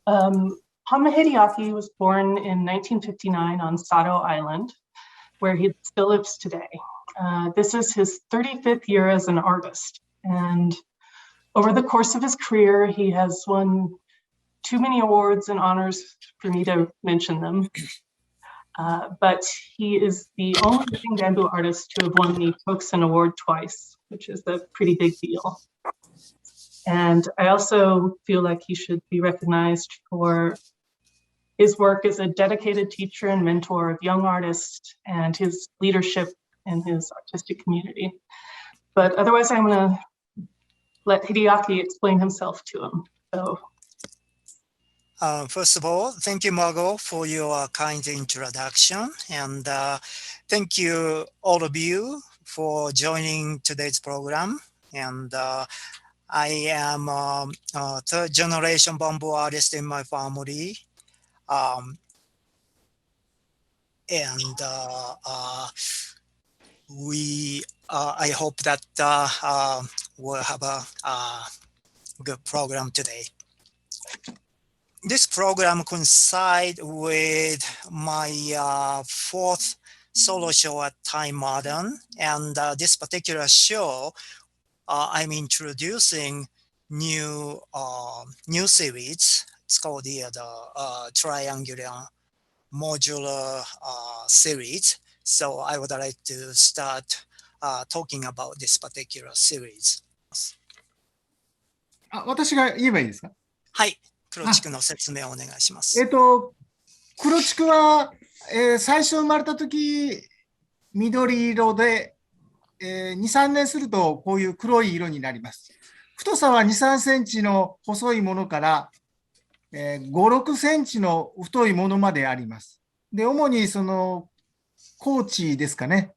Honma Hideaki was born in 1959 on Sado Island, where he still lives today. This is his 35th year as an artist. And over the course of his career, he has won too many awards and honors for me to mention them. But he is the only living bamboo artist to have won the Tokusen Award twice, which is a pretty big deal. And I also feel like he should be recognized for his work as a dedicated teacher and mentor of young artists and his leadership in his artistic community. But otherwise, I'm going to let Hideaki explain himself to him. So. First of all, thank you, Margot, for your kind introduction. And thank you, all of you, for joining today's program. And I am a third generation bamboo artist in my family. I hope that we'll have a good program today. This program coincides with my fourth solo show at Time Modern, and this particular show, I'm introducing new series. It's called the triangular modular series. So I would like to start talking about this particular series. 私が言えばいいですか？はい、黒竹の説明をお願いします。黒竹は、最初生まれた時緑色で、2、3年するとこういう黒い色になります。太さは2、3センチの細いものから、5、6センチの太いものまであります。で、主にその高知ですかね。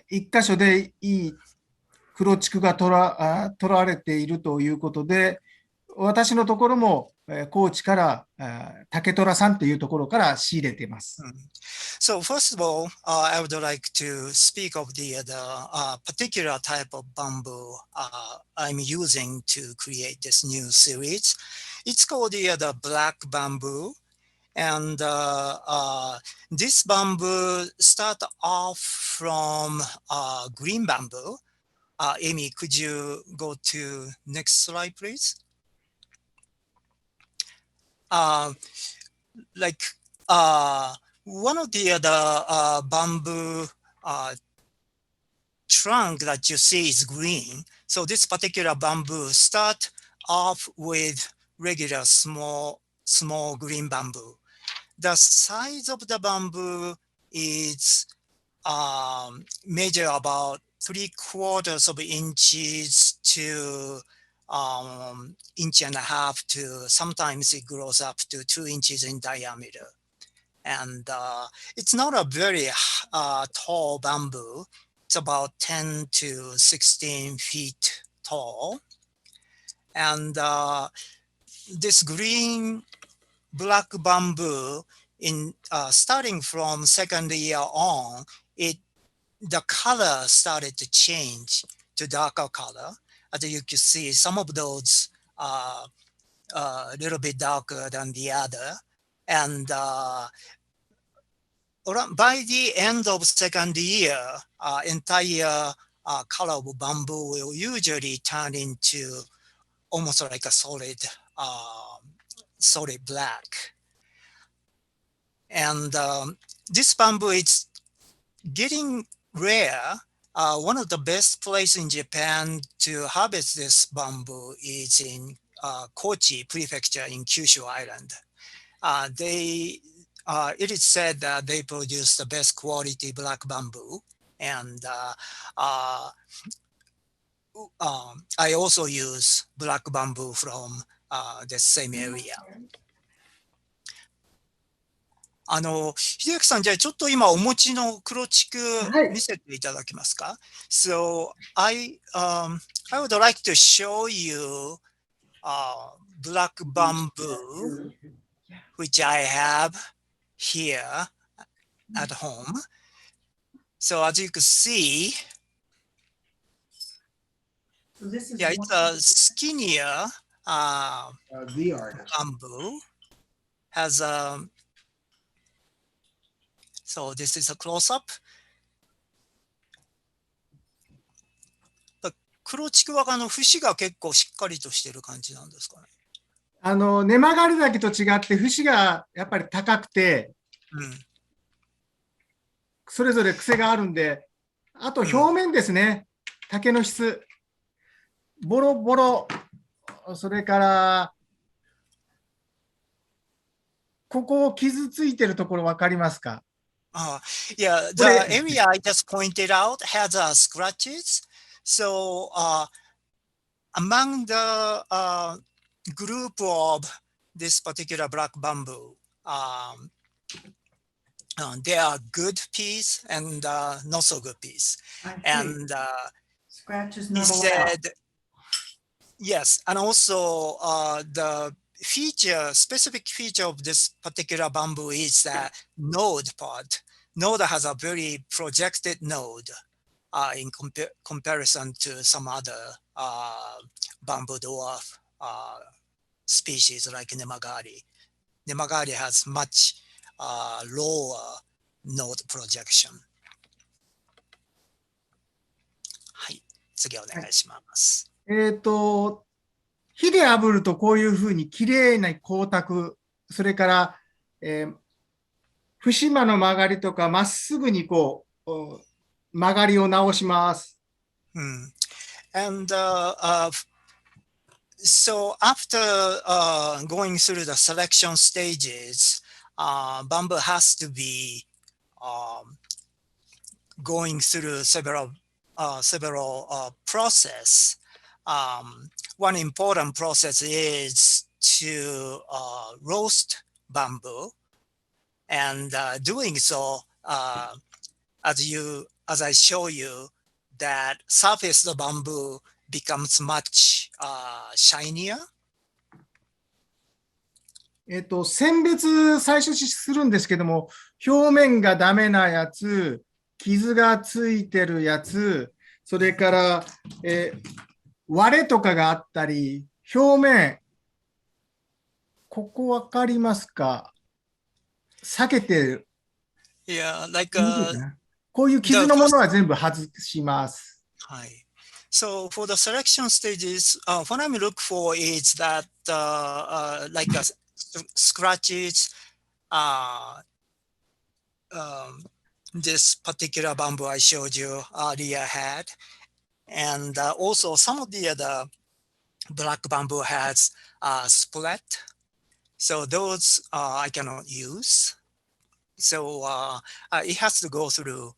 一箇所でいい黒竹が取られているということで、私のところも高知から竹虎さんというところから仕入れています。So first of all, I would like to speak of the particular type of bamboo I'm using to create this new series. It's called the black bamboo, and this bamboo start off from green bamboo. Amy, could you go to next slide, please? One of the bamboo trunk that you see is green. So this particular bamboo start off with regular small green bamboo. The size of the bamboo is measure about 3/4 inches to 1.5 inches to sometimes it grows up to 2 inches in diameter. And it's not a very tall bamboo. It's about 10 to 16 feet tall. And this green black bamboo, in starting from second year on, the color started to change to darker color. As you can see, some of those are a little bit darker than the other. And by the end of second year, entire color of bamboo will usually turn into almost like a solid black. And this bamboo is getting rare. One of the best places in Japan to harvest this bamboo is in Kochi Prefecture in Kyushu Island. It is said that they produce the best quality black bamboo, and I also use black bamboo from the same area. 秀明さん、じゃあちょっと今お持ちの黒竹見せていただけますか？ So I would like to show you black bamboo, which I have here at home. So as you can see, it's a skinnier The artist. bamboo has so this is a close-up. 黒ちくわがの節が結構しっかりとしてる感じなんですかね。根曲がりだけと違って節がやっぱり高くて、それぞれ癖があるんで、あと表面ですね、竹の質、ボロボロ、それから、ここ傷ついてるところ分かりますか？ Yeah, the area I just pointed out has scratches. So among the group of this particular black bamboo, there are good piece and not so good piece. And Scratches he not allowed. said, yes, and also the specific feature of this particular bamboo is that node part. Node has a very projected node in comparison to some other bamboo dwarf species like Nemagari. Nemagari has much lower node projection. はい、次お願いします。火で炙るとこういうふうにきれいな光沢、それから、節間の曲がりとかまっすぐにこう曲がりを直します。And so after going through the selection stages, bamboo has to be going through several process. One important process is to roast bamboo, and doing so, as I show you, that surface of bamboo becomes much shinier. 選別最初するんですけども、表面がダメなやつ、傷がついてるやつ、それから、割れとかがあったり、表面、ここわかりますか？避けてる。Yeah, like こういう傷のものは全部外します。はい。So for the selection stages, what I'm looking for is that like scratches, this particular bamboo I showed you earlier had, and also some of the other black bamboo has split. So those I cannot use. So it has to go through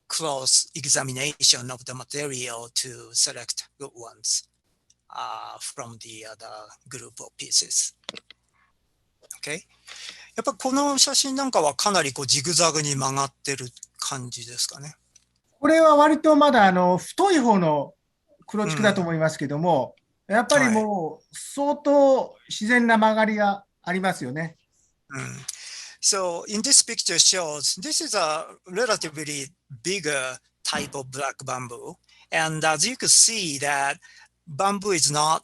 close examination of the material to select good ones from the other group of pieces. Okay? やっぱこの写真なんかはかなりこうジグザグに曲がってる感じですかね。これは割とまだ太い方の黒竹だと思いますけども、やっぱりもう相当自然な曲がりがありますよね。So in this picture shows this is a relatively bigger type of black bamboo, and as you can see that bamboo is not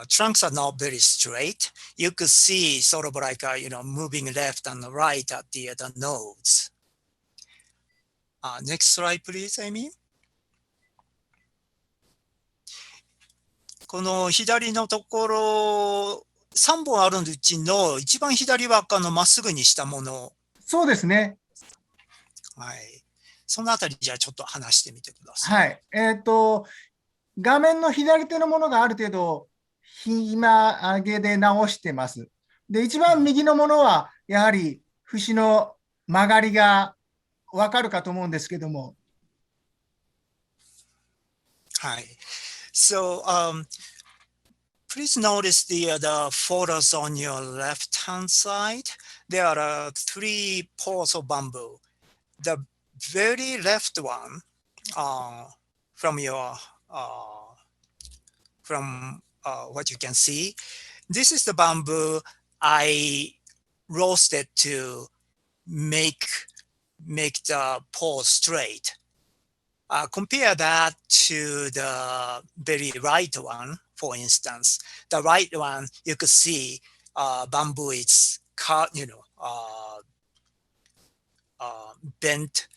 trunks are not very straight. You could see sort of like moving left and right at the nodes. Next slide, please, Amy. この左のところ3本あるうちの一番左はまっすぐにしたもの。そうですね。はい。そのあたりじゃあちょっと話してみてください。はい。画面の左手のものがある程度、今上げで直してます。で、一番右のものは、やはり節の曲がりがわかるかと思うんですけども。はい。So, please notice the photos on your left-hand side. There are 3 poles of bamboo. The very left one, from what you can see, this is the bamboo I roasted to make the pole straight. compare that to the very right one, for instance. The right one, you could see bamboo is cut, bent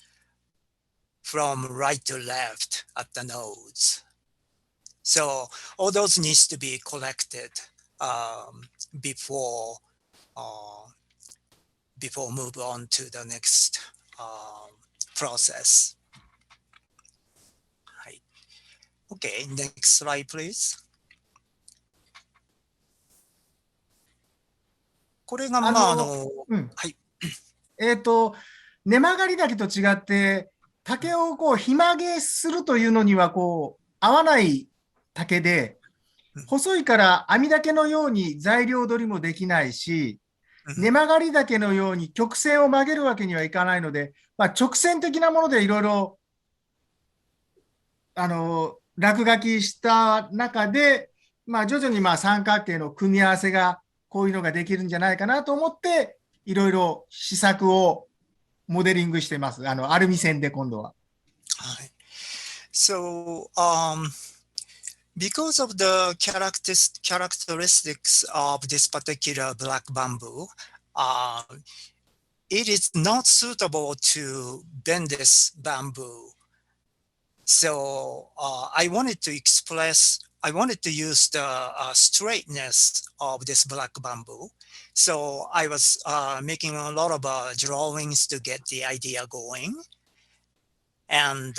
from right to left at the nodes. So all those needs to be collected before before move on to the next process. Okay, next slide, please. これがはい。根曲がり竹と違って、竹をこう、ひまげするというのには、こう、合わない竹で、細いから網竹のように材料取りもできないし、根曲がり竹のように曲線を曲げるわけにはいかないので、直線的なものでいろいろ、落書きした中で、徐々に三角形の組み合わせが、こういうのができるんじゃないかなと思って、いろいろ試作をモデリングしてます。アルミ線で今度は。はい。So, because of the characteristics of this particular black bamboo, it is not suitable to bend this bamboo. So I wanted to use the straightness of this black bamboo. So I was making a lot of drawings to get the idea going. And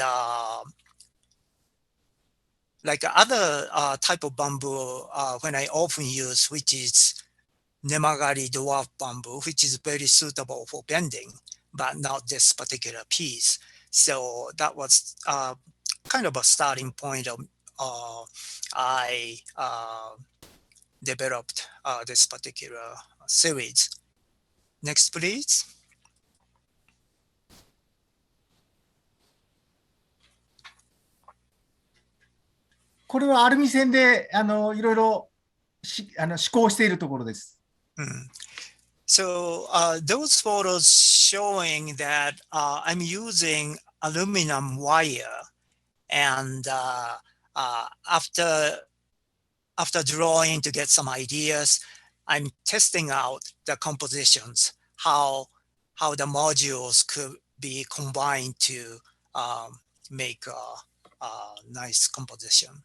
like other type of bamboo, when I often use, which is nemagari dwarf bamboo, which is very suitable for bending, but not this particular piece. So that was kind of a starting point of I developed this particular series. Next, please. これはアルミ線でいろいろ試行しているところです。So those photos showing that I'm using aluminum wire, and after drawing to get some ideas, I'm testing out the compositions, how the modules could be combined to make a nice composition.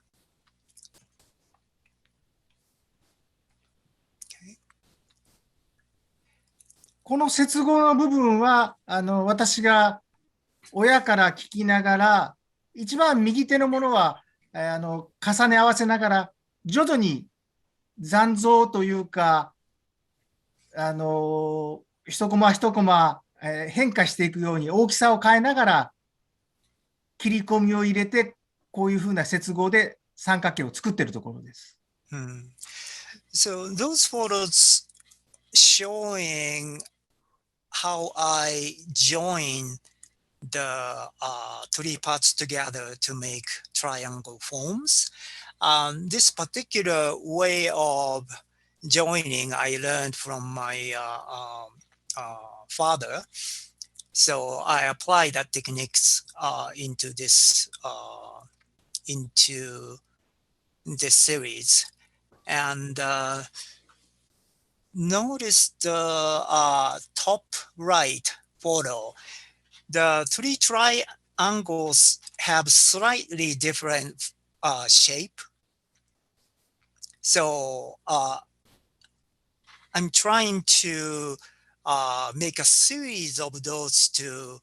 この接合の部分は私が親から聞きながら、一番右手のものは重ね合わせながら徐々に残像というか一コマ一コマ変化していくように大きさを変えながら切り込みを入れてこういうふうな接合で三角形を作っているところです。So those photos showing how I join the three parts together to make triangle forms. This particular way of joining I learned from my father. So I apply that techniques into this series. And notice the top right photo. The three triangles have slightly different shape. So I'm trying to make a series of those to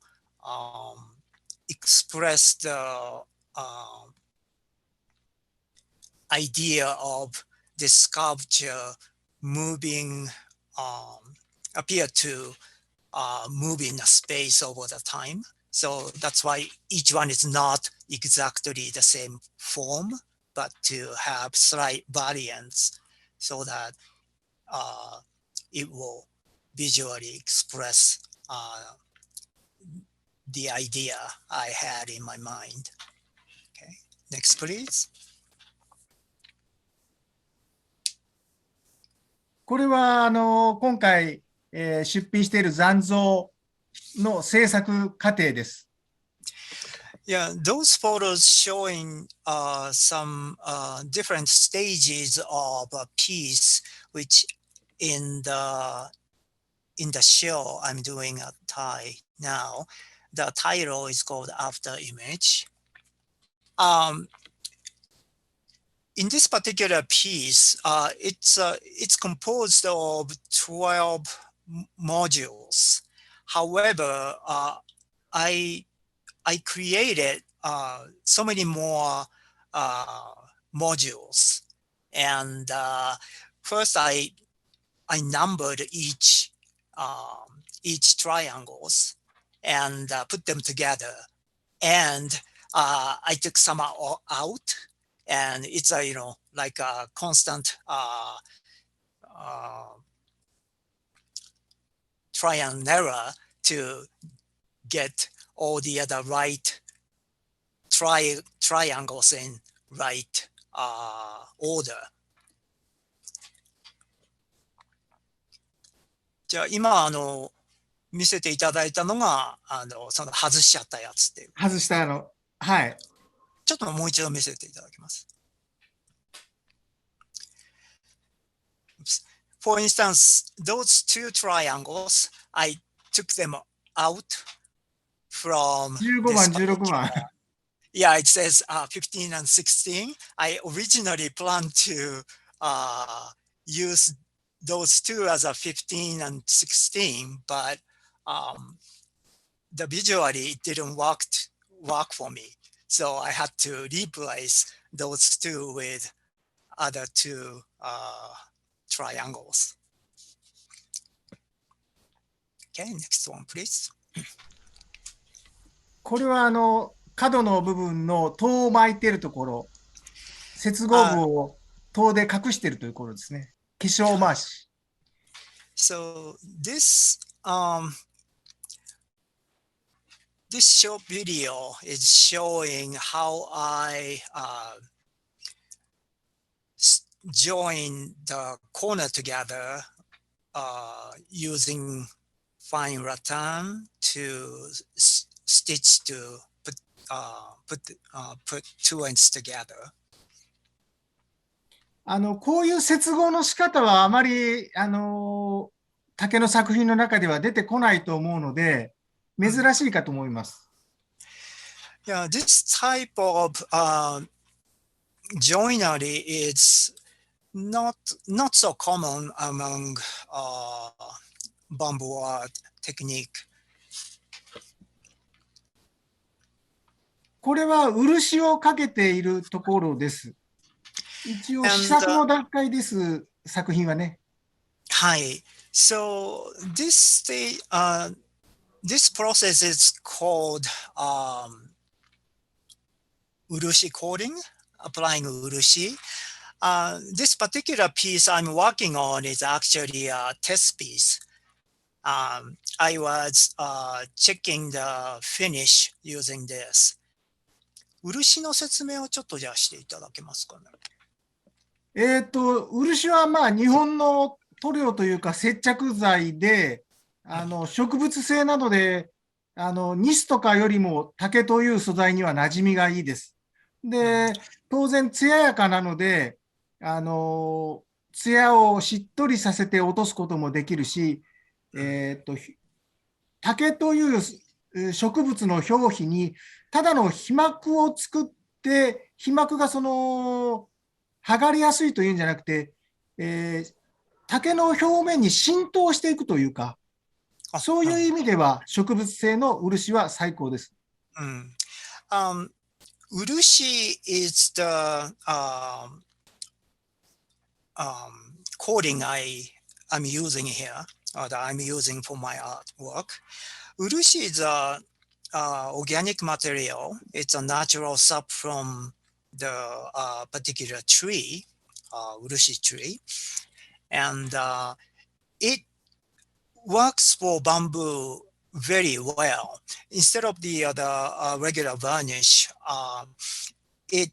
express the idea of this sculpture moving, appear to move in a space over the time. So that's why each one is not exactly the same form, but to have slight variance so that it will visually express the idea I had in my mind. Okay, next please. これは今回、出品している残像の制作過程です。Yeah, those photos showing some different stages of a piece, which in the show I'm doing a tie now. The title is called After Image. In this particular piece, it's composed of 12 modules. However, I created so many more modules, and first I numbered each triangles and put them together, and I took some out, and it's a like a constant trial and error to get all the other right triangles in right order. じゃあ今見せていただいたのがその外しちゃったやつっていう。外したはい。ちょっともう一度見せていただきます。For instance, those two triangles, I took them out from 15 this 番、16番。 Yeah, it says 15 and 16. I originally planned to use those two as a 15 and 16, but the visually it didn't work for me. So I had to replace those two with other two triangles. Okay, next one, please. これは角の部分の塔を巻いているところ、接合部を塔で隠しているというところですね。化粧回し。So this short video is showing how I join the corner together using fine rattan to stitch to put two ends together. こういう接合の仕方はあまり竹の作品の中では出てこないと思うので、珍しいかと思います。Yeah, this type of joinery is not so common among bamboo art technique. これは漆をかけているところです。一応試作の段階です、作品はね。はい。So this process is called Urushi coating, applying Urushi. This particular piece I'm working on is actually a test piece. I was checking the finish using this. 漆の説明をちょっとじゃあしていただけますかね。漆はまあ日本の塗料というか接着剤で、植物性などでニスとかよりも竹という素材には馴染みがいいです。で、当然艶やかなので、艶をしっとりさせて落とすこともできるし、竹という植物の表皮にただの皮膜を作って、皮膜が剥がれやすいというんじゃなくて、竹の表面に浸透していくというか、そういう意味では植物性の漆は最高です。Urushi is the coating I'm using here, or that I'm using for my artwork. Urushi is a organic material. It's a natural sap from the particular tree, Urushi tree, and it works for bamboo very well. Instead of the regular varnish, it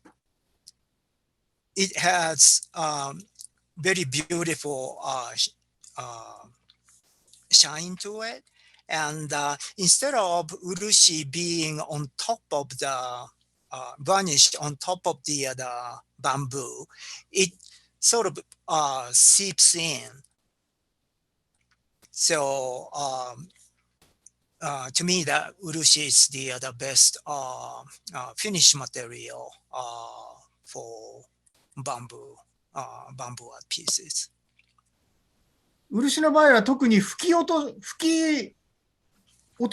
has very beautiful shine to it, And instead of urushi being on top of the varnished on top of the bamboo, it sort of seeps in. So to me, that urushi is the best finish material for bamboo art pieces. 漆の場合は特に吹き落と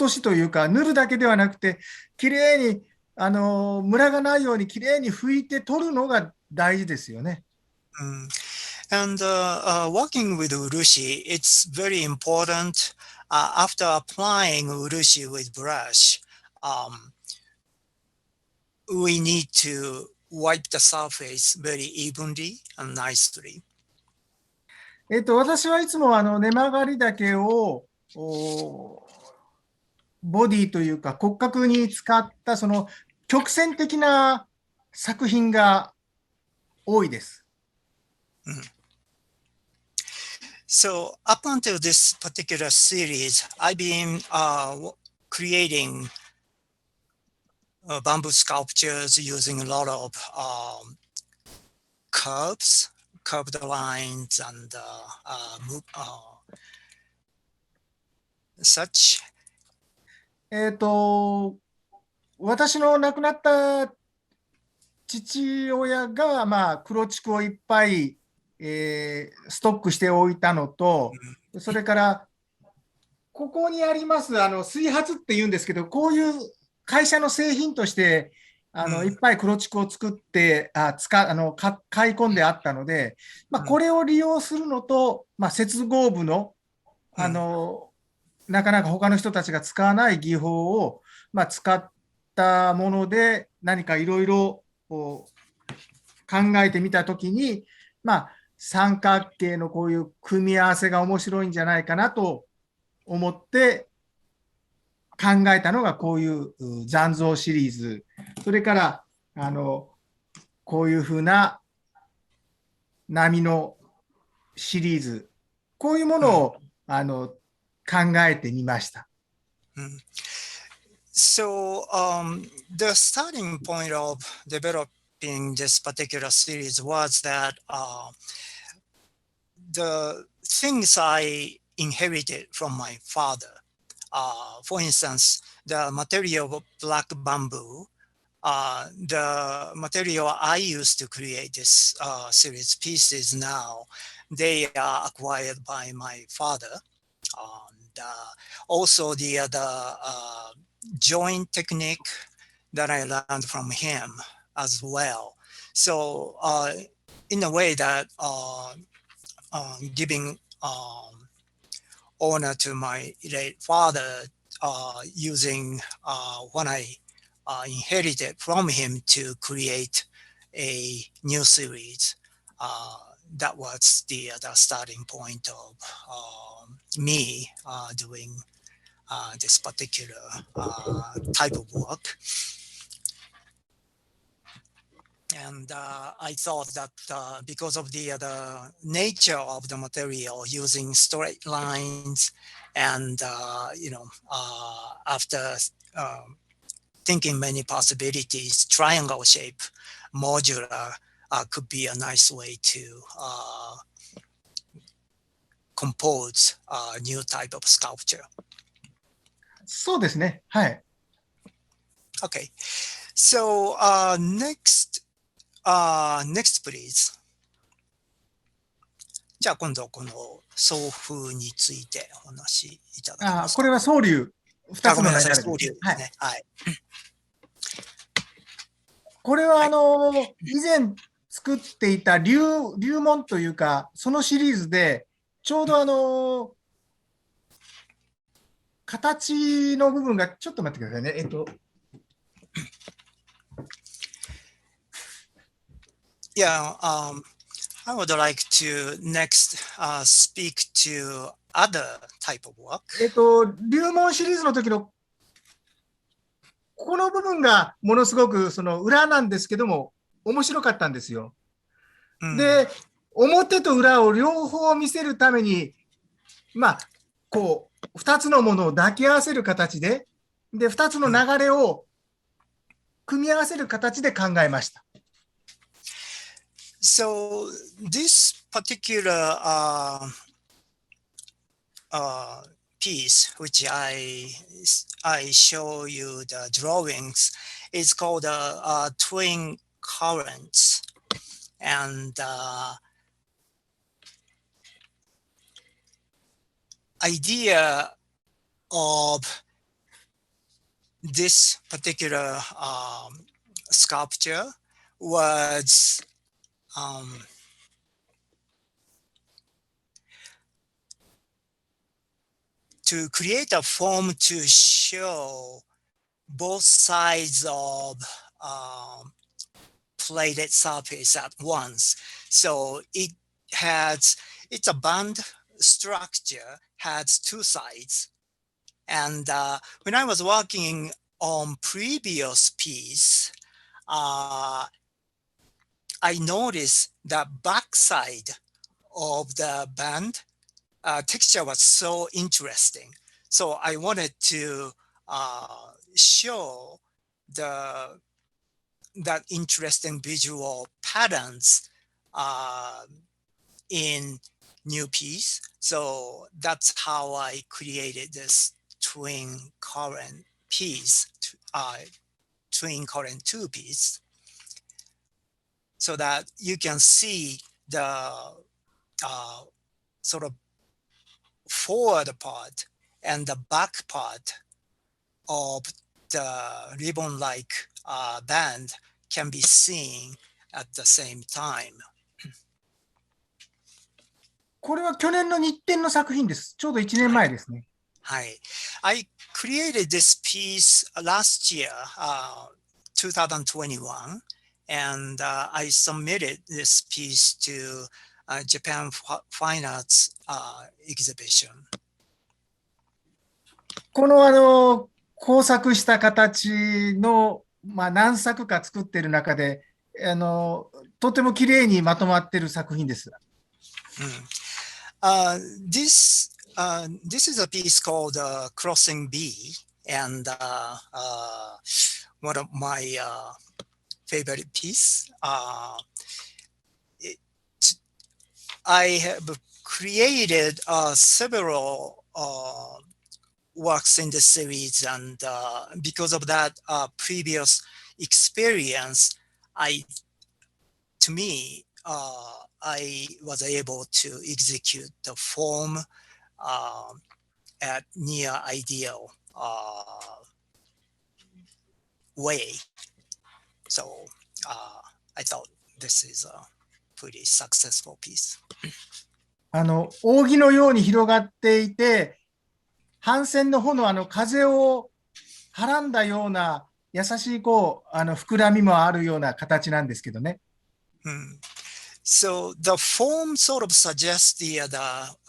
しというか、塗るだけではなくて、きれいにムラがないようにきれいに拭いて取るのが大事ですよね。And working with urushi, it's very important after applying urushi with brush, we need to wipe the surface very evenly and nicely. 私はいつも根曲がり竹をボディというか骨格に使ったその曲線的な作品が多いです。So up until this particular series, I've been creating bamboo sculptures using a lot of curved lines and such. 私の亡くなった父親が、黒竹をいっぱい、ストックしておいたのと、それからここにあります水髪っていうんですけど、こういう会社の製品としていっぱい黒竹を作って買い込んであったので、これを利用するのと、接合部のなかなか他の人たちが使わない技法を、使ったもので何かいろいろ考えてみたときに、三角形のこういう組み合わせが面白いんじゃないかなと思って考えたのがこういう残像シリーズ、それからこういうふうな波のシリーズ、こういうものを考えてみました。So the starting point of developing this particular series was that the things I inherited from my father, for instance, the material of black bamboo, the material I used to create this series pieces now, they are acquired by my father. And also the joint technique that I learned from him as well. So in a way that giving honor to my late father, using what I inherited from him to create a new series. That was the starting point of me doing this particular type of work. And I thought that because of the nature of the material, using straight lines, and after thinking many possibilities, triangle shape, modular could be a nice way to compose a new type of sculpture. そうですね。はい。Okay. So next, please. じゃあ今度この送風についてお話しいただけますか。これは総流。2つの流れです。総流ですね。はい。これは以前作っていた流紋というか、そのシリーズで、ちょうど形の部分が、ちょっと待ってくださいね。Yeah, I would like to next speak to other type of work. 流紋シリーズの時のこの部分がものすごくその裏なんですけども面白かったんですよ。で、表と裏を両方見せるためにこう2つのものを抱き合わせる形で、で、2つの流れを組み合わせる形で考えました。So this particular piece, which I show you the drawings, is called twin currents, and idea of this particular sculpture was to create a form to show both sides of plated surface at once. So it's a band structure, has two sides. And when I was working on previous piece, I noticed the backside of the band texture was so interesting. So I wanted to show that interesting visual patterns in new piece. So that's how I created this twin current piece, twin current 2 piece, so that you can see the sort of forward part and the back part of the ribbon-like band can be seen at the same time. これは去年の日展の作品です。ちょうど1年前ですね。はい。I created this piece last year, 2021, and I submitted this piece to Japan Fine Arts exhibition. この工作した形の、何作か作っている中で、とてもきれいにまとまっている作品です。This is a piece called Crossing B, and one of my favorite piece. I have created several works in this series, and because of that previous experience, to me, I was able to execute the form at near ideal way. So I thought this is a pretty successful piece. 扇のように広がっていて、帆船の方の風をはらんだような優しい膨らみもあるような形なんですけどね。So the form sort of suggests the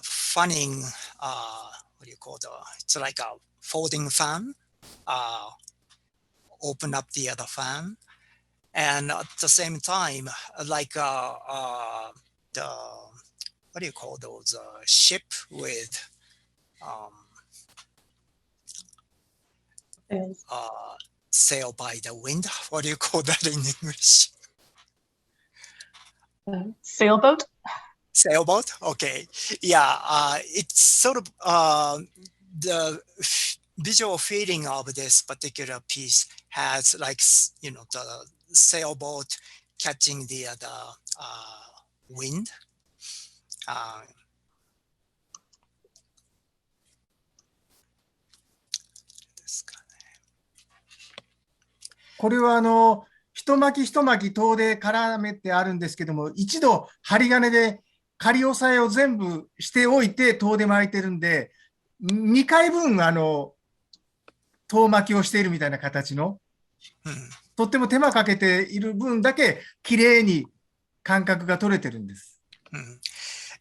fanning, what do you call it's like a folding fan, open up the other fan, and at the same time, like the, what do you call those, ship with sail by the wind. What do you call that in English? Sailboat? Sailboat? Okay. Yeah, it's sort of the visual feeling of this particular piece has like, the sailboat catching the wind. これは一巻き一巻き塔で絡めてあるんですけども、一度針金で仮押さえを全部しておいて塔で巻いてるんで、2回分塔巻きをしているみたいな形の、とっても手間かけている分だけきれいに感覚が取れてるんです。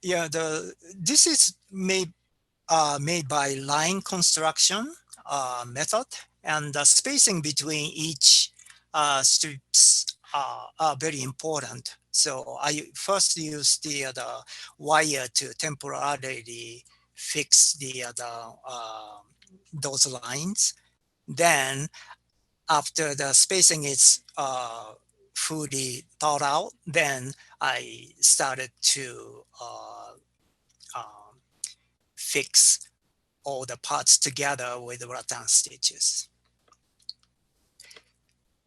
Yeah, this is made by line construction method, and the spacing between each strips are very important. So I first used the wire to temporarily fix those lines. Then after the spacing is fully thought out, then I started to fix all the parts together with rattan stitches.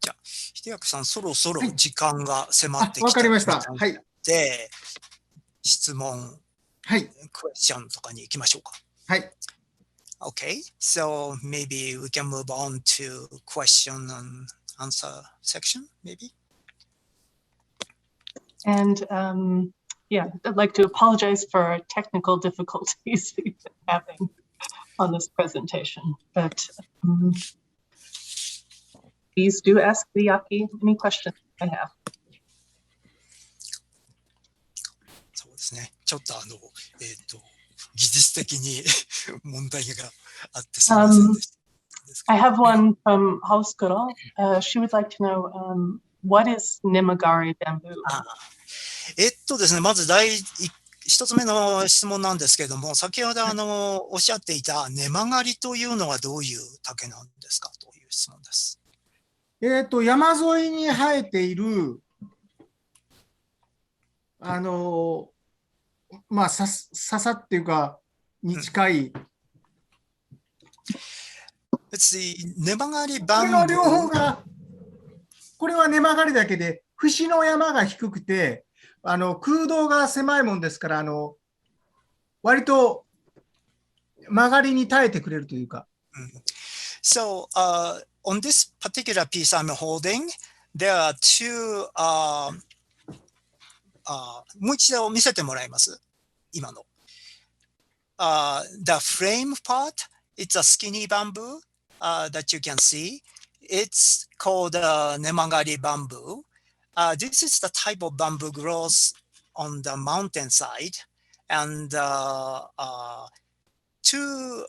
じゃあ、秀明さん、そろそろ時間が迫ってわきたみかりました。たいはい。で、質問、はい。クエスチョンとかに行きましょうか。はい。Okay, so maybe we can move on to question and answer section, maybe. And yeah, I'd like to apologize for technical difficulties we've been having on this presentation, but please do ask Hideaki any questions I have. そうですね。ちょっと技術的に問題があってすみませんでした。I have one from Hauskuro. She would like to know what is Nimagari bamboo? ですね、まず一つ目の質問なんですけれども、先ほどおっしゃっていた根曲がりというのはどういう竹なんですかという質問です。山沿いに生えている、まあ、笹っていうか、に近い。根曲がりこバンブー。れの両方が、これは根曲がりだけで、節の山が低くて、空洞が狭いもんですから、割と曲がりに耐えてくれるというか。So, on this particular piece I'm holding, there are two, もう一度見せてもらいます。今の。The frame part, it's a skinny bamboo that you can see. It's called Nemagari bamboo. This is the type of bamboo grows on the mountainside. And two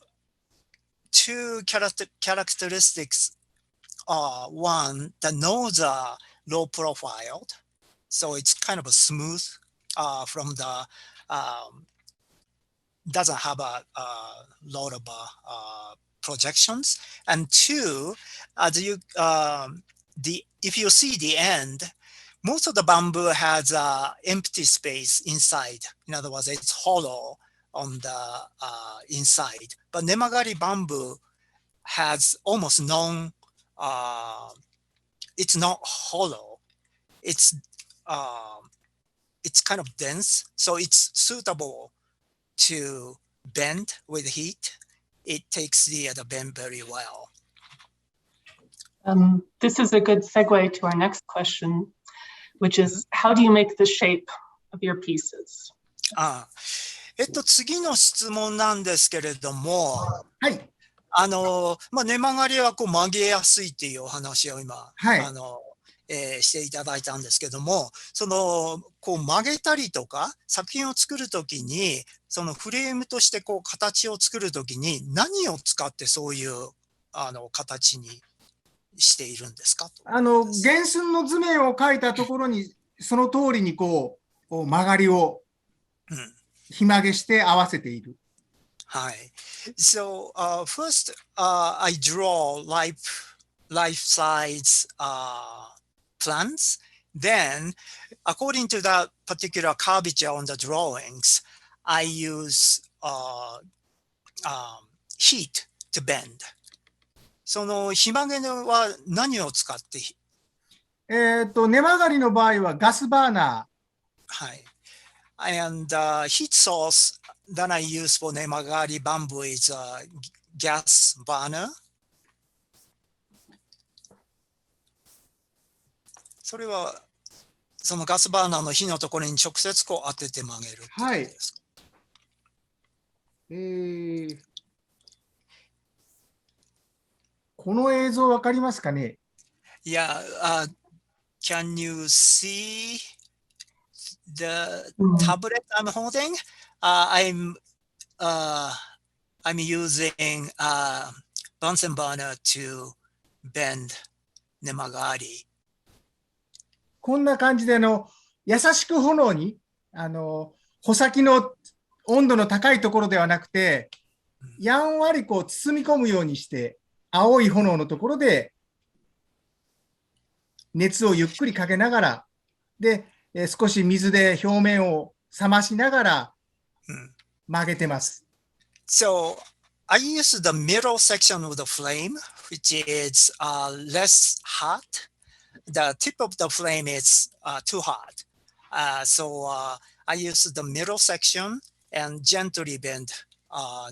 characteristics are one, the nodes are low profiled. So it's kind of a smooth from the, doesn't have a lot of projections. And two, if you see the end, most of the bamboo has empty space inside. In other words, it's hollow on the inside. But Nemagari bamboo has almost it's not hollow. It's kind of dense, so it's suitable to bend with heat. It takes the bend very well. This is a good segue to our next question, which is, how do you make the shape of your pieces? 次の質問なんですけれども、はい。根曲がりはこう曲げやすいっていうお話を今、はいしていただいたんですけども、こう曲げたりとか作品を作るときに、そのフレームとしてこう形を作るときに何を使ってそういう形にしているんですか？原寸の図面を描いたところに、その通りにこう曲がりをひ曲げして合わせている。はい。So, first, I draw life-size plans. Then, according to that particular curvature on the drawings, I use heat to bend. そのひ曲げは何を使って？根曲がりの場合はガスバーナー。はい。And heat source that I use for Nemagari bamboo is a gas burner. それはそのガスバーナーの火のところに直接こう当てて曲げるってことですか？はい。この映像わかりますかね？ Yeah, can you see the tablet I'm holding? I'm using Bunsen burner to bend Nemagari. こんな感じで優しく炎に穂先の温度の高いところではなくて、やんわりこう包み込むようにして、青い炎のところで熱をゆっくりかけながら、で、少し水で表面を冷ましながら曲げてます。So I use the middle section of the flame, which is less hot. The tip of the flame is too hot. So I use the middle section and gently bend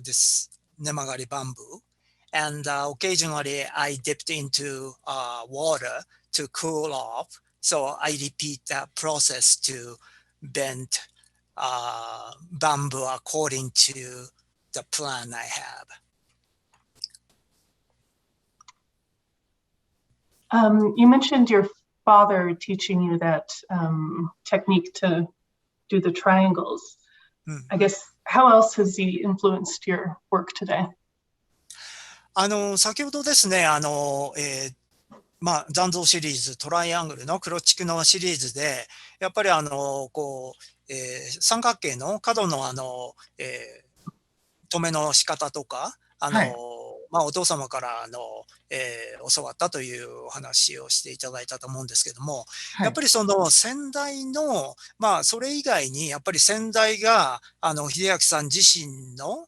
this nemagari bamboo. And occasionally I dipped into water to cool off. So I repeat that process to bend bamboo according to the plan I have. You mentioned your father teaching you that technique to do the triangles. I guess, how else has he influenced your work today? 先ほどですね、残像シリーズ、トライアングルの黒竹のシリーズで、やっぱり三角形の角の止めの仕方とか、お父様から教わったというお話をしていただいたと思うんですけども、やっぱりその先代の、それ以外に、やっぱり先代が、秀明さん自身の、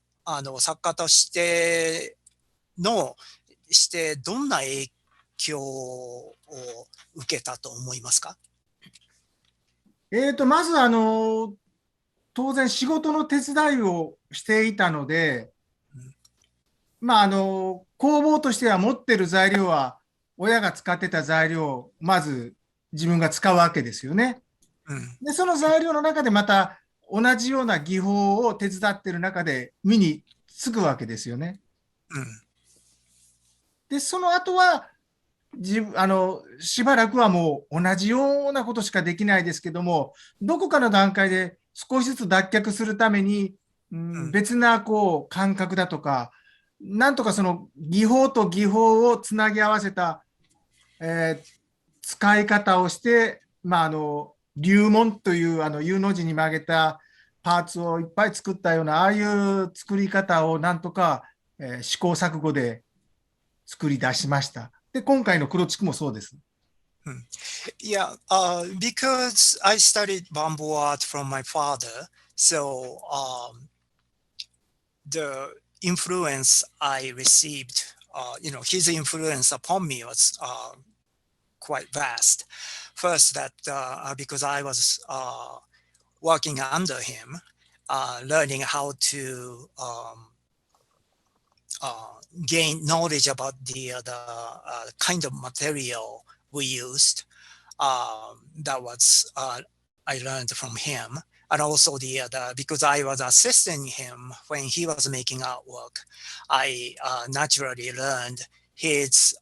作家としてどんな影響を受けたと思いますか？まず当然仕事の手伝いをしていたので、工房としては持ってる材料は親が使ってた材料をまず自分が使うわけですよね。で、その材料の中でまた同じような技法を手伝ってる中で身につくわけですよね。で、その後はしばらくはもう同じようなことしかできないですけども、どこかの段階で少しずつ脱却するために、別な感覚だとか、なんとかその技法と技法をつなぎ合わせた、使い方をして、流紋という U の字に曲げたパーツをいっぱい作ったような、ああいう作り方をなんとか、試行錯誤で作り出しました。で、今回の黒竹もそうです。Yeah, because I studied bamboo art from my father, so the influence I received, his influence upon me was quite vast. First, that because I was working under him, learning how to gain knowledge about the kind of material we used. That was I learned from him, and also because I was assisting him when he was making artwork, I naturally learned his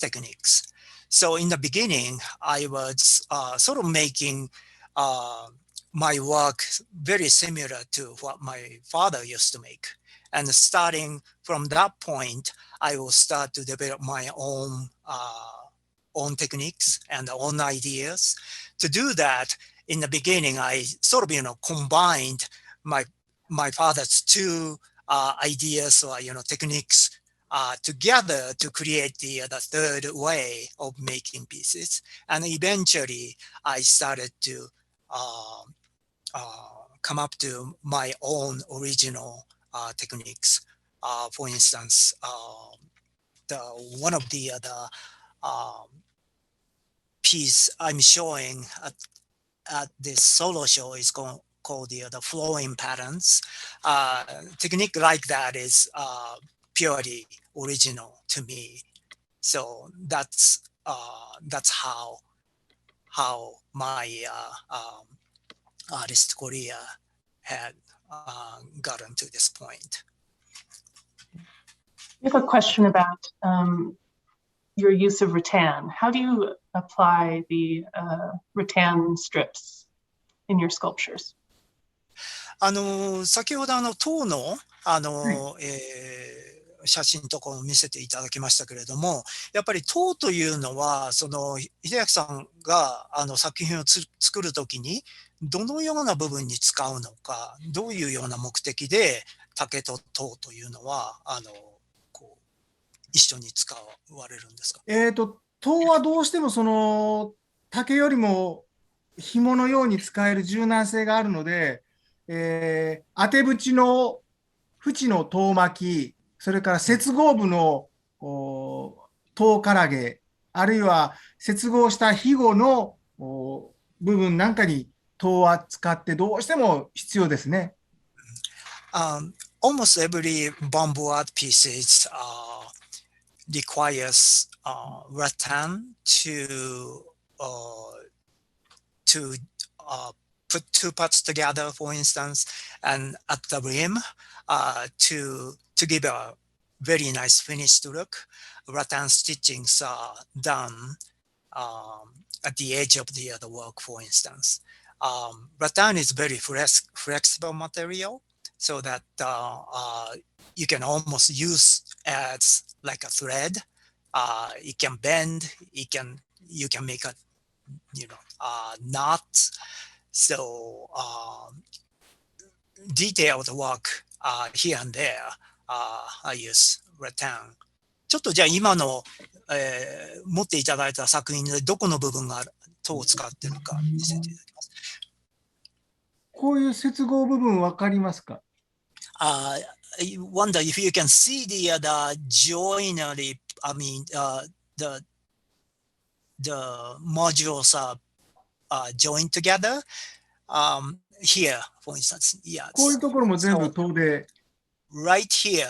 techniques. So in the beginning, I was sort of making my work very similar to what my father used to make. And starting from that point, I will start to develop my own techniques and own ideas. To do that, in the beginning, I sort of combined my father's two ideas or techniques together to create the third way of making pieces. And eventually, I started to come up to my own original techniques. For instance, one of the piece I'm showing at this solo show is called the flowing patterns. Technique like that is purely original to me. So that's how my artist career had gotten to this point. We have a question about your use of rattan. How do you apply the rattan strips in your sculptures? 先ほど籐の写真とかを見せていただきましたけれども、やっぱり塔というのは、その、秀明さんが作品を作るときに、どのような部分に使うのか、どういうような目的で竹と塔というのは、こう、一緒に使われるんですか？塔はどうしてもその竹よりも紐のように使える柔軟性があるので、当て縁の縁の塔巻き、それから接合部の塔からげ、あるいは接合した庇護の部分なんかに塔は使ってどうしても必要ですね。Almost every bamboo art pieces requires rattan to put two parts together, for instance, and at the rim to give a very nice finished look. Rattan stitchings are done at the edge of the work, for instance. Rattan is very flexible material, so that you can almost use as like a thread. It can bend. You can make a knots. So detailed work here and there. I use rattan. ちょっとじゃあ今の、持っていただいた作品でどこの部分が塔を使っているか見せていただきます。こういう接合部分わかりますか？ I wonder if you can see the joinery. I mean, the modules are joined together. Here, for instance, こういう yes. ところも全部 So 塔で。right here,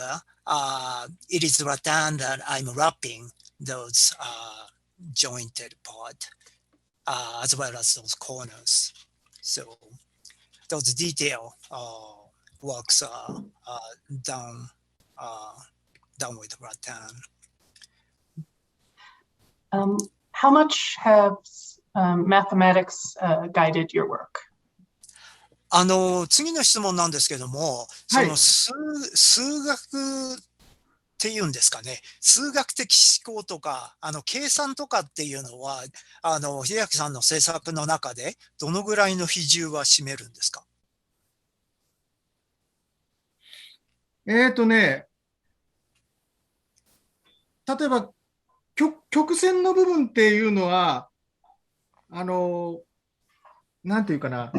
it is rattan that I'm wrapping those jointed part, as well as those corners. So those detail works are done with rattan. How much have mathematics guided your work? 次の質問なんですけども、はいその数学っていうんですかね、数学的思考とか、計算とかっていうのは、秀明さんの制作の中で、どのぐらいの比重は占めるんですか？例えば曲線の部分っていうのは、なんていうかな、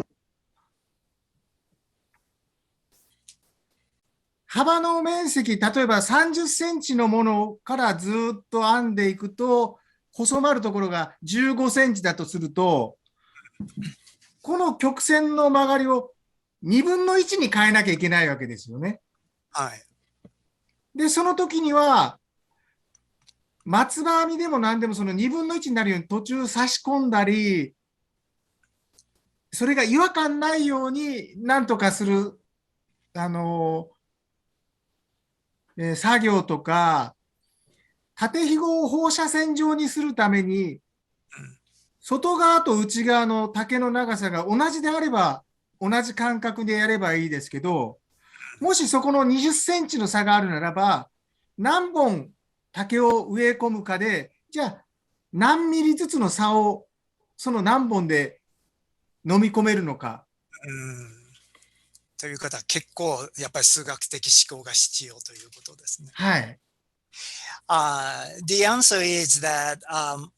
幅の面積、例えば30センチのものからずっと編んでいくと、細まるところが15センチだとすると、この曲線の曲がりを2分の1に変えなきゃいけないわけですよね。はい。で、その時には、松葉編みでも何でもその2分の1になるように途中差し込んだり、それが違和感ないようになんとかする、作業とか、縦ひごを放射線状にするために、外側と内側の竹の長さが同じであれば、同じ間隔でやればいいですけど、もしそこの20センチの差があるならば、何本竹を植え込むかで、じゃあ何ミリずつの差をその何本で飲み込めるのか。という方は結構やっぱり数学的思考が必要ということですね。はい。The answer is that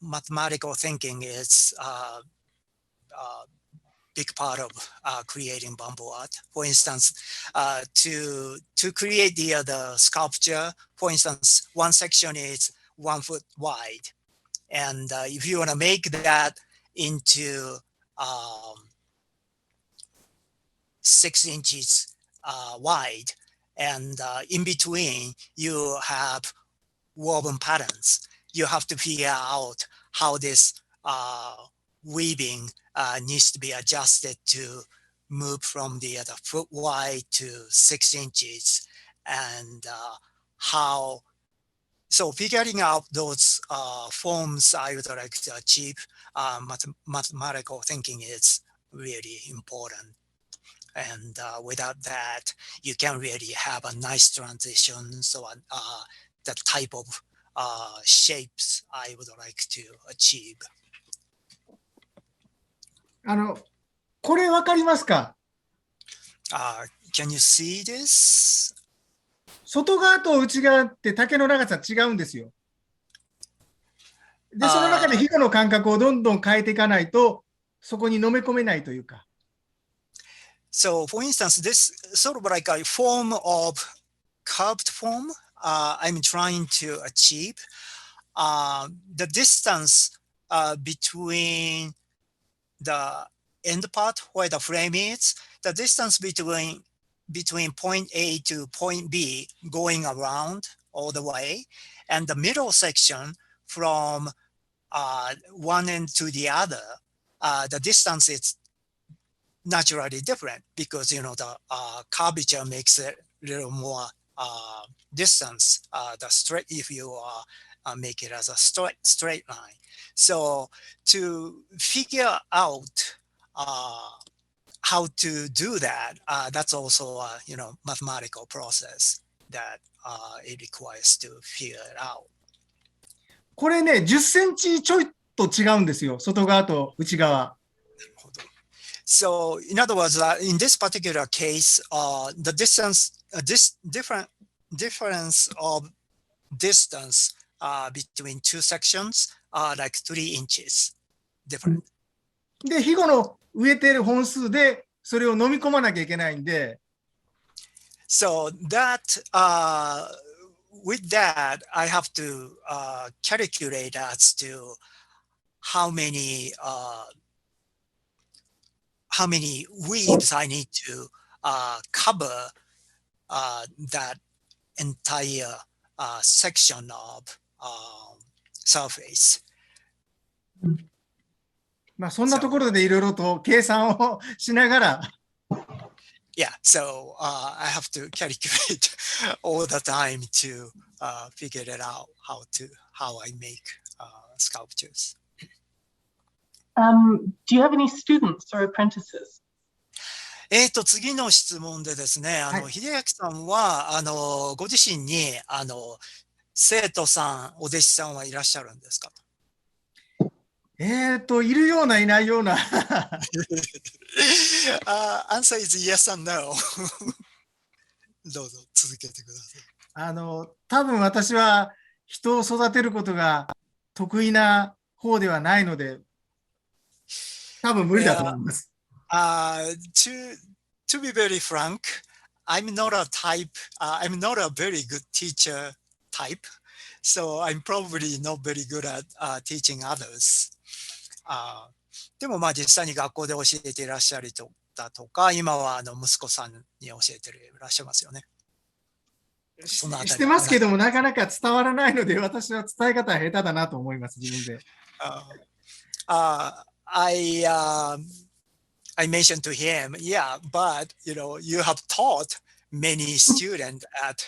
mathematical thinking is a big part of creating bamboo art. For instance, to create the sculpture, for instance, one section is 1 foot wide, and if you want to make that into 6 inches wide, and in between you have woven patterns. You have to figure out how this weaving needs to be adjusted to move from the foot wide to 6 inches, and how. So figuring out those forms I would like to achieve, mathematical thinking is really important. And without that, you can really have a nice transition. So the type of shapes I would like to achieve. これわかりますか？ Can you see this? 外側と内側って丈の長さ違うんですよ。で、その中でヒゴの感覚をどんどん変えていかないと、そこに飲め込めないというか。So, for instance, this sort of like a form of curved form I'm trying to achieve. The distance between the end part where the frame is, the distance between point A to point B going around all the way, and the middle section from one end to the other, the distance is naturally different because the curvature makes it a little more distance. The straight, if you make it as a straight line. So to figure out how to do that, that's also a mathematical process that it requires to figure it out. これね、10センチちょいと違うんですよ、外側と内側。So, in other words, in this particular case, the distance, difference of distance between two sections are like 3 inches different. で、ヒゴの植えている本数でそれを飲み込まなきゃいけないんで。So that, with that, I have to calculate as to how many weaves I need to cover that entire section of surface. まあそんなところでいろいろと計算をしながら。Yeah, so I have to calculate all the time to figure it out how I make sculptures. Do you have any students or apprentices? 次の質問でですね、秀明さんはご自身に生徒さん、お弟子さんはいらっしゃるんですか？いるような、いないような。answer is yes and no. どうぞ続けてください。多分私は人を育てることが得意な方ではないので、多分無理だと思います。To be very frank, I'm not a very good teacher type, so I'm probably not very good at teaching others. でも実際に学校で教えていらっしゃるだとか、今は息子さんに教えていらっしゃいますよね。してますけども、なかなか伝わらないので、私は伝え方は下手だなと思います、自分で。I mentioned to him, yeah, but you have taught many students at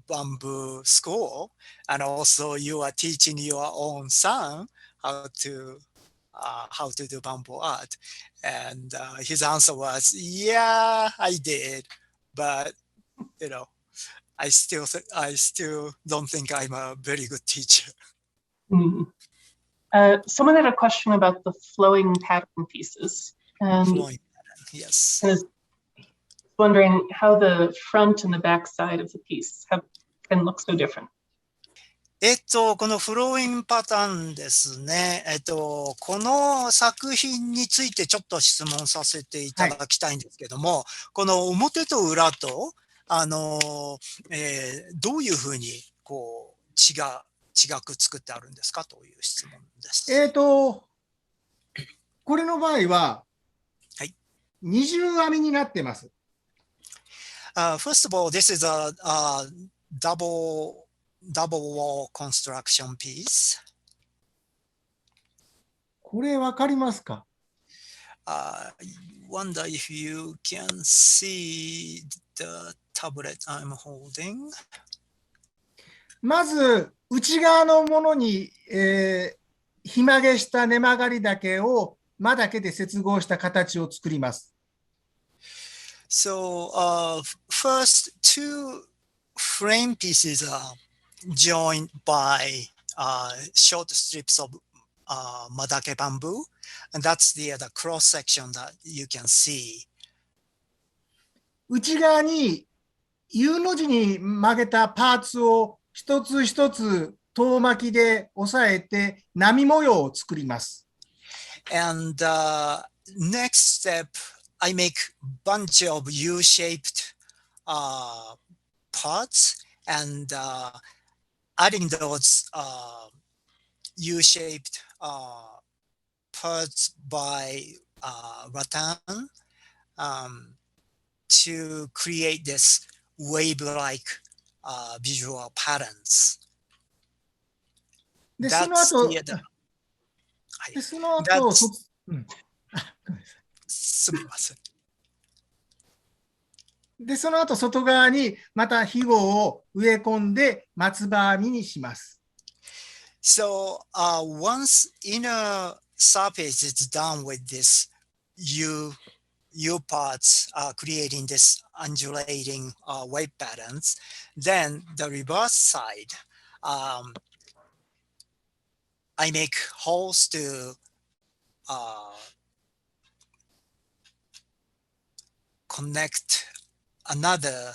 bamboo school, and also you are teaching your own son how to do bamboo art. And his answer was, yeah, I did, but I still don't think I'm a very good teacher. Someone had a question about the flowing pattern pieces. Flowing pattern, yes. And is wondering how the front and the back side of the piece can look so different. このフローイングパターンですね。この作品についてちょっと質問させていただきたいんですけども、この表と裏と、どういうふうに違く作ってあるんですかという質問です。これの場合は、二重編みになってます。First of all, this is a double wall construction piece. これわかりますか？ I wonder if you can see the tablet I'm holding. まず内側のものに、ひまげした根曲がりだけを間だけで接合した形を作ります。So first, two frame pieces are joined by short strips of madake bamboo, and that's the cross section that you can see. 内側に U の字に曲げたパーツを一つ一つ遠巻きで押さえて波模様を作ります。And next step, I make bunch of U-shaped parts, and adding those U-shaped parts by Rattan to create this wave-like visual patterns. で、その That's 後、 the でその後、 That's うん、ごめんなさい。すみません。で、その後、外側にまたひごを植え込んで松葉編みにします。So once inner surface is done with this U parts creating this undulating wave patterns, then the reverse side, I make holes to connect another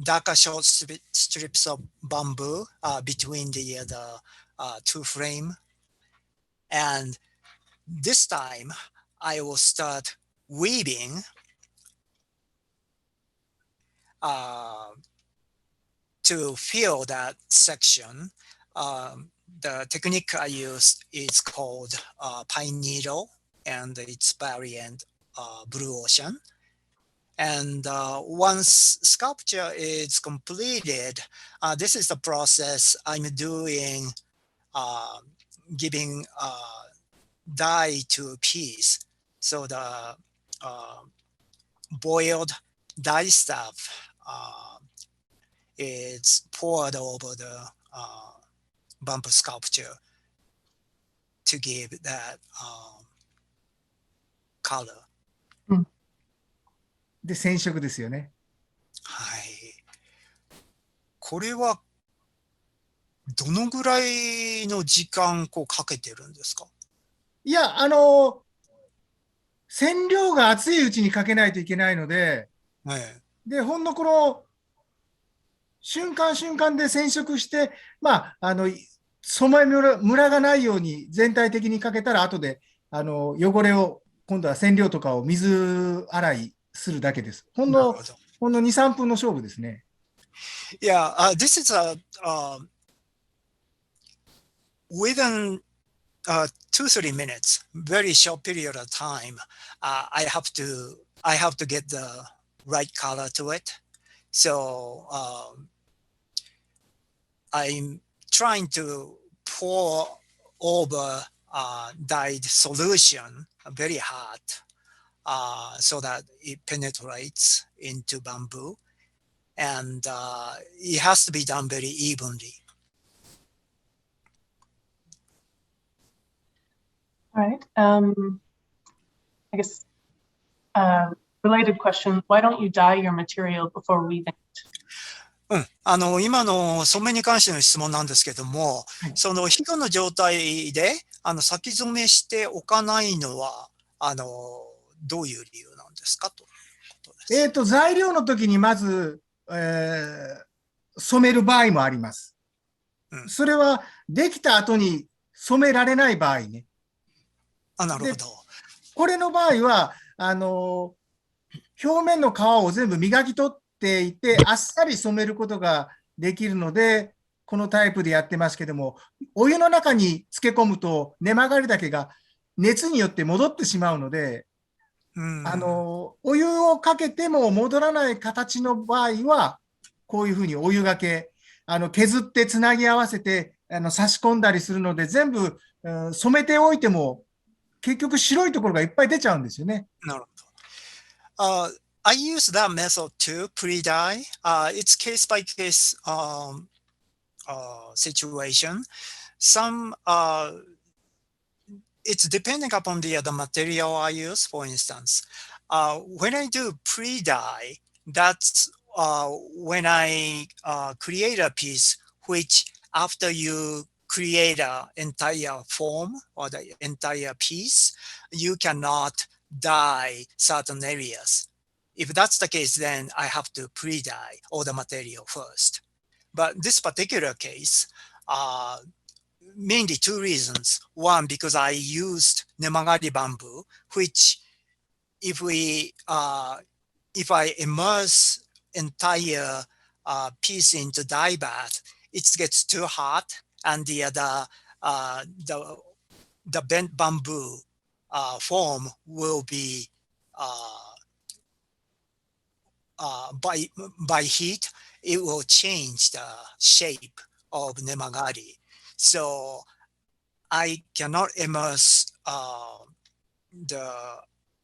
darker short strips of bamboo between the two frame. And this time I will start weaving to fill that section. The technique I use is called pine needle, and its variant blue ocean. And once sculpture is completed, this is the process I'm doing, giving dye to a piece. So the boiled dye stuff is poured over the bamboo sculpture to give that color. で、染色ですよね。はい。これはどのぐらいの時間かけてるんですか？いや、染料が熱いうちにかけないといけないので、で、ほんのこの瞬間瞬間で染色して、まあ、染めムラがないように全体的にかけたら、後で汚れを、今度は染料とかを水洗いするだけです。ほんの2、3分の勝負ですね。Yeah, this is within 2-3 minutes, very short period of time. I have to get the right color to it. So I'm trying to pour over dyed solution very hot so that it penetrates into bamboo, and it has to be done very evenly. All right. I guess related question, why don't you dye your material before weaving? 今の染めに関しての質問なんですけども、そのひごの状態で先染めしておかないのはどういう理由なんですかということです。材料の時にまず、染める場合もあります。それはできた後に染められない場合ね。なるほど。これの場合は表面の皮を全部磨き取っていて、あっさり染めることができるので、このタイプでやってますけども、お湯の中に漬け込むと根曲がりだけが熱によって戻ってしまうので、お湯をかけても戻らない形の場合は、こういうふうにお湯がけ、削ってつなぎ合わせて差し込んだりするので、全部染めておいても、結局白いところがいっぱい出ちゃうんですよね。なるほど。I use that method too, pre-dye. It's case by case situation. Some it's depending upon the material I use. For instance, when I do pre-dye, that's when I create a piece which after you create an entire form or the entire piece, you cannot dye certain areas. If that's the case, then I have to pre-dye all the material first. But this particular case, mainly two reasons. One, because I used nemagari bamboo, which if I immerse entire piece into dye bath, it gets too hot, and the bent bamboo form will be by heat. It will change the shape of nemagari. So I cannot immerse the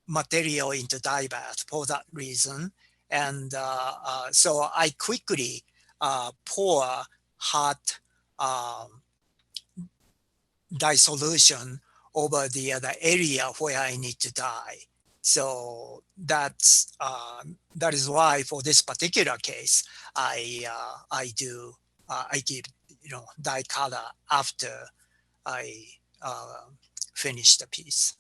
material into dye bath for that reason. And so I quickly pour hot dye solution over the area where I need to dye. So that is why for this particular case, I give dye color after I finish the piece.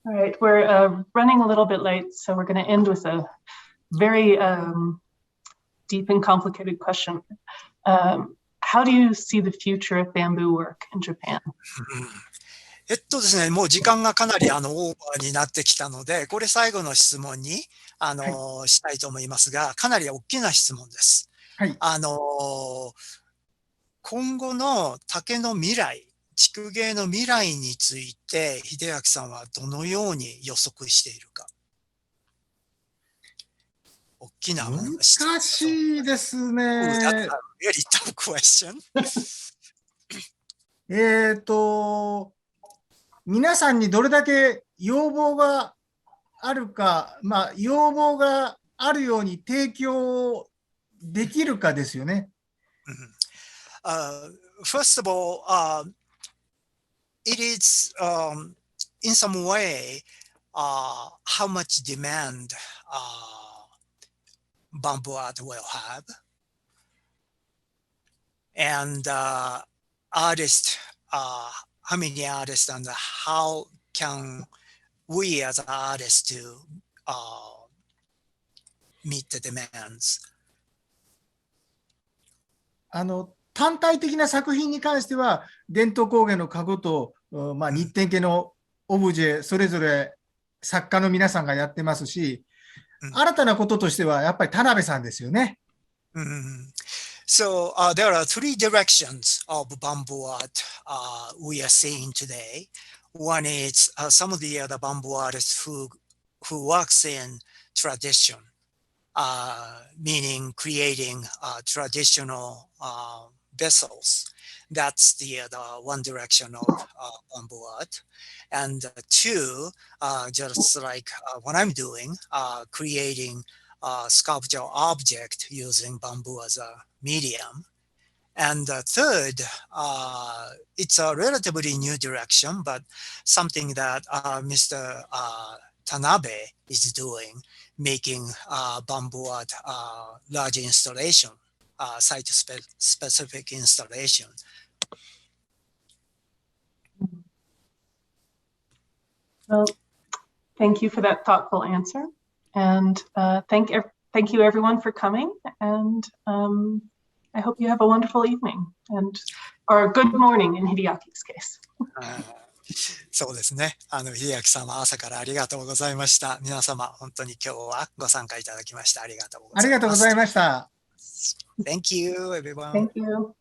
All right, we're running a little bit late, so we're going to end with a very deep and complicated question. How do you see the future of bamboo work in Japan? ですね、もう時間がかなりオーバーになってきたので、これ最後の質問にしたいと思いますが、かなり大きな質問です。はい。今後の竹の未来、竹芸の未来について、秀明さんはどのように予測しているか。大きな難しいですね。That's a very tough question. 皆さんにどれだけ要望があるか、まあ、要望があるように提供できるかですよね。First of all, it is in some way how much demand bamboo art will have, and artists, how many artists, and how can we as artists to meet the demands. 単体的な作品に関しては、伝統工芸の家具と、まあ、日展家のオブジェ、それぞれ作家の皆さんがやってますし、新たなこととしては、やっぱり田辺さんですよね。So there are three directions of bamboo art we are seeing today. One is some of the other bamboo artists who works in tradition, meaning creating traditional vessels. That's the one direction of bamboo art. And two, just like what I'm doing, creating sculpture object using bamboo as a medium. And third, it's a relatively new direction, but something that Mr. Tanabe is doing, making bamboo art large installation, site-specific installation. Well, thank you for that thoughtful answer. And thank you everyone for coming. And I hope you have a wonderful evening or good morning in Hideaki's case. そうですね。秀明様、朝からありがとうございました。皆様、本当に今日はご参加いただきましてありがとうございます。ありがとうございました。Thank you, everyone. Thank you.